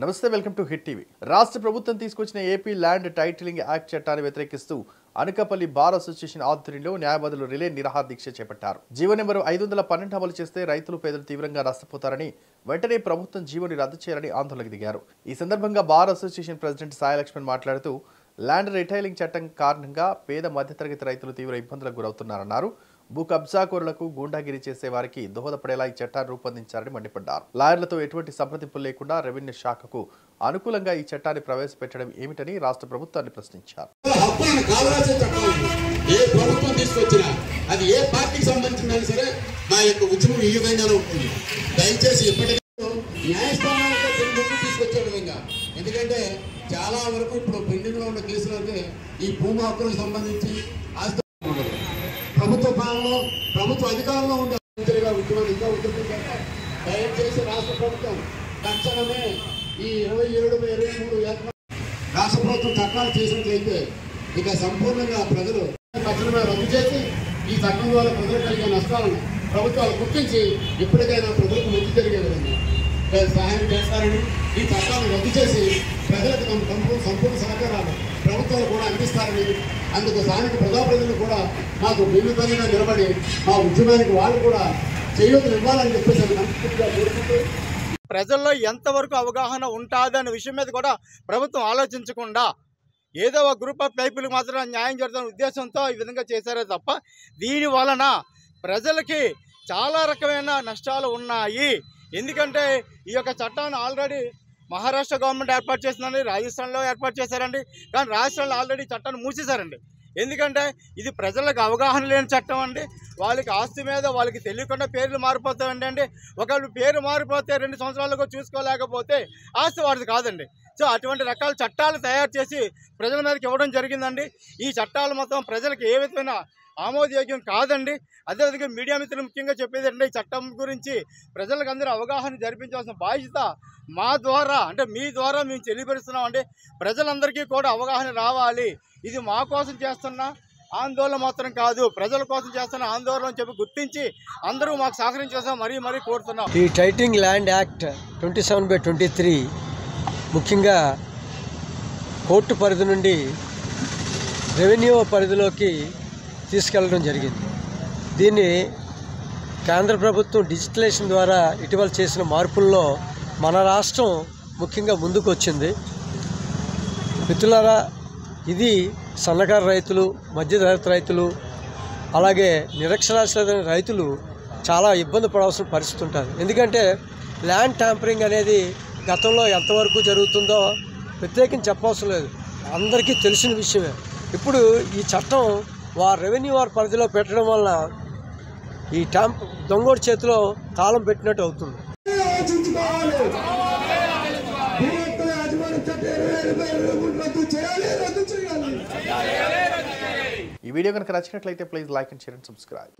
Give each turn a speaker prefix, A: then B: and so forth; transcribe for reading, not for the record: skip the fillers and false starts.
A: నమస్తే welcome to hit TV. రాష్ట్ర ప్రభుత్వం తీసుకొచ్చిన ఏపీ ల్యాండ్ టైటిలింగ్ యాక్ట్ చట్టాన్ని వ్యతిరేకిస్తూ అనకాపల్లి బార్ అసోసియేషన్ ఆధ్వర్యంలో న్యాయవాదులు రిలే నిరాహార దీక్ష చేపట్టారు. జీవో నెంబరు 512 అమలు చేస్తే రైతులు పేదలు తీవ్రంగా నష్టపోతారని వెంటనే ప్రభుత్వం జీవోని రద్దు చేయాలని ఆందోళనకు దిగారు. ఈ సందర్భంగా bar association president Sai Laxman మాట్లాడుతూ ల్యాండ్ రిటైలింగ్ చట్టం కారణంగా పేద మధ్యతరగతి రైతులు తీవ్ర ఇబ్బందులకు గురవుతున్నారన్నారు. భూ కబ్జాకోరులకు గూండాగిరి చేసే వారికి దోహదపడేలా ఈ చట్టాన్ని రూపొందించారని మండిపడ్డారు. లాయర్లతో ఎటువంటి సంప్రదింపులు లేకుండా రెవెన్యూ శాఖకు అనుకూలంగా ఈ చట్టాన్ని ప్రవేశపెట్టడం ఏమిటని రాష్ట్ర ప్రభుత్వాన్ని ప్రశ్నించారు.
B: ఎందుకంటే చాలా వరకు ఇప్పుడు పెండింగ్ లో ఉన్న కేసులు అయితే ఈ భూమి హక్కులకు సంబంధించి ప్రభుత్వ పాలనలో ప్రభుత్వ అధికారంలో ఉండే దయచేసి రాష్ట్ర ప్రభుత్వం తక్షణమే ఈ 27-23 రాష్ట్ర ప్రభుత్వం చట్టాలు చేసినట్లయితే ఇక సంపూర్ణంగా ప్రజలు తక్షణమే రద్దు చేసి ఈ చట్టం ద్వారా ప్రజలకు కలిగే నష్టాలను ప్రభుత్వాలు గుర్తించి ఇప్పటికైనా ప్రజలకు మంచి జరిగే విధంగా సహాయం చేస్తారని ఈ చట్టాలను రద్దు చేసి ప్రజలకు తమ సంపూర్ణ సహకారాలు ప్రభుత్వాలు కూడా అందిస్తారని అందుకు స్థానిక ప్రజాప్రతినిధులు కూడా మాకు వినూతంగా నిలబడి మా ఉద్యమానికి వాళ్ళు కూడా చేయూతలు ఇవ్వాలని చెప్పేసి మనస్ఫూర్తిగా కోరుకుంటూ
C: ప్రజల్లో ఎంతవరకు అవగాహన ఉంటుందనే విషయం మీద కూడా ప్రభుత్వం ఆలోచించకుండా ఏదో ఒక గ్రూప్ ఆఫ్ పీపుల్కి మాత్రం న్యాయం జరుగుతున్న ఉద్దేశంతో ఈ విధంగా చేశారే తప్ప దీని వలన ప్రజలకి చాలా రకమైన నష్టాలు ఉన్నాయి. ఎందుకంటే ఈ యొక్క చట్టాన్ని ఆల్రెడీ మహారాష్ట్ర గవర్నమెంట్ ఏర్పాటు చేసిందండి, రాజస్థాన్లో ఏర్పాటు చేశారండి. కానీ రాజస్థాన్లో ఆల్రెడీ చట్టాన్ని మూసేశారండి. ఎందుకంటే ఇది ప్రజలకు అవగాహన లేని చట్టం అండి. వాళ్ళకి ఆస్తి మీద వాళ్ళకి తెలియకుండా పేర్లు మారిపోతాయండి. అండి ఒకవేళ పేరు మారిపోతే 2 సంవత్సరాలకు చూసుకోలేకపోతే ఆస్తి వాడిది కాదండి. సో అటువంటి రకాల చట్టాలు తయారు చేసి ప్రజల మీదకి ఇవ్వడం జరిగిందండి. ఈ చట్టాలు మొత్తం ప్రజలకు ఏ విధమైన ఆమోదయోగ్యం కాదండి. అదేవిధంగా మీడియా మిత్రులు ముఖ్యంగా చెప్పేది అంటే ఈ చట్టం గురించి ప్రజలకు అందరూ అవగాహన జరిపించాల్సిన బాధ్యత మా ద్వారా అంటే మీ ద్వారా మేము తెలియపరుస్తున్నాం అండి. ప్రజలందరికీ కూడా అవగాహన రావాలి. ఇది మా కోసం చేస్తున్న ఆందోళన మాత్రం కాదు, ప్రజల కోసం చేస్తున్న ఆందోళన అని చెప్పి గుర్తించి అందరూ మాకు సహకరించాల్సిన మరీ కోరుతున్నాం.
D: ఈ టైటిలింగ్ ల్యాండ్ యాక్ట్ 27/23 ముఖ్యంగా కోర్టు పరిధి నుండి రెవెన్యూ పరిధిలోకి తీసుకెళ్లడం జరిగింది. దీన్ని కేంద్ర ప్రభుత్వం డిజిటలైజేషన్ ద్వారా ఇటీవల చేసిన మార్పుల్లో మన రాష్ట్రం ముఖ్యంగా ముందుకు వచ్చింది. మిత్రులారా, ఇది సన్నకారు రైతులు, మధ్యతరగతి రైతులు, అలాగే నిరక్షరాస్యులైన రైతులు చాలా ఇబ్బంది పడాల్సిన పరిస్థితి ఉంటుంది. ఎందుకంటే ల్యాండ్ ట్యాంపరింగ్ అనేది గతంలో ఎంతవరకు జరుగుతుందో ప్రత్యేకించి చెప్పవసరం లేదు, అందరికీ తెలిసిన విషయమే. ఇప్పుడు ఈ చట్టం రెవెన్యూ వారి పరిధిలో పెట్టడం వల్ల ఈ దొంగోడి చేతిలో తాళం పెట్టినట్టు అవుతుంది.
A: ఈ వీడియో కనుక నచ్చినట్లయితే please like and share and subscribe.